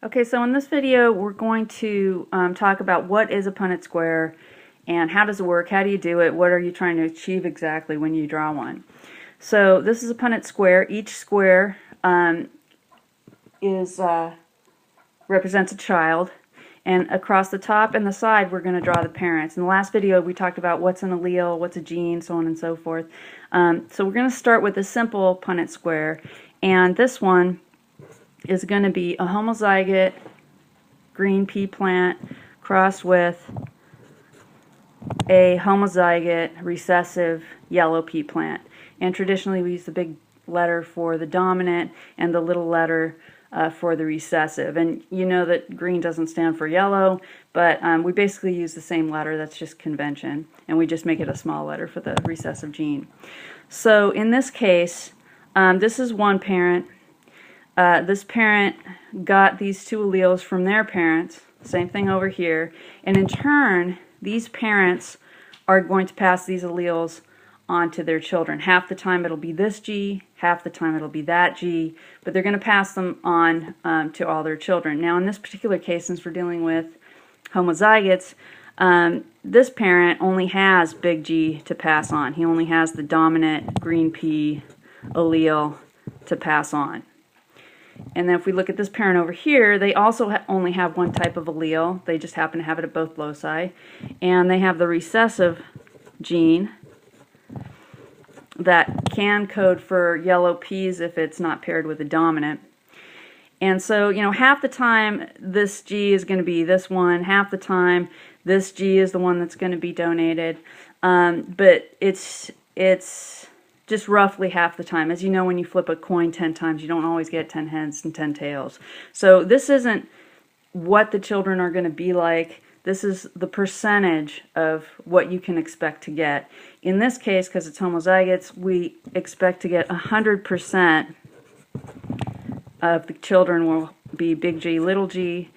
Okay, so in this video we're going to talk about what is a Punnett Square and how does it work, how do you do it, what are you trying to achieve exactly when you draw one. So this is a Punnett Square. Each square represents a child, and across the top and the side we're going to draw the parents. In the last video we talked about what's an allele, what's a gene, so on and so forth. So we're going to start with a simple Punnett Square, and this one is going to be a homozygote green pea plant crossed with a homozygote recessive yellow pea plant. And traditionally we use the big letter for the dominant and the little letter for the recessive. And you know that green doesn't stand for yellow, but we basically use the same letter. That's just convention, and we just make it a small letter for the recessive gene. So in this case, this is one parent. This parent got these two alleles from their parents, same thing over here, and in turn these parents are going to pass these alleles on to their children. Half the time it'll be this G, half the time it'll be that G, but they're going to pass them on to all their children. Now in this particular case, since we're dealing with homozygotes, this parent only has big G to pass on. He only has the dominant green pea allele to pass on. And then if we look at this parent over here, they also only have one type of allele. They just happen to have it at both loci. And they have the recessive gene that can code for yellow peas if it's not paired with a dominant. And so, you know, half the time this G is going to be this one, half the time this G is the one that's going to be donated. But it's just roughly half the time. As you know, when you flip a coin 10 times, you don't always get 10 heads and 10 tails. So this isn't what the children are going to be like. This is the percentage of what you can expect to get. In this case, because it's homozygotes, we expect to get 100% of the children will be big G, little g,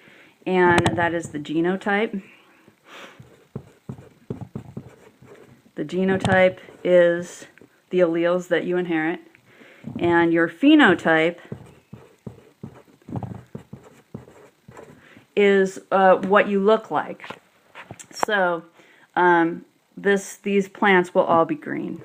and that is the genotype. The genotype is the alleles that you inherit, and your phenotype is what you look like. So these plants will all be green.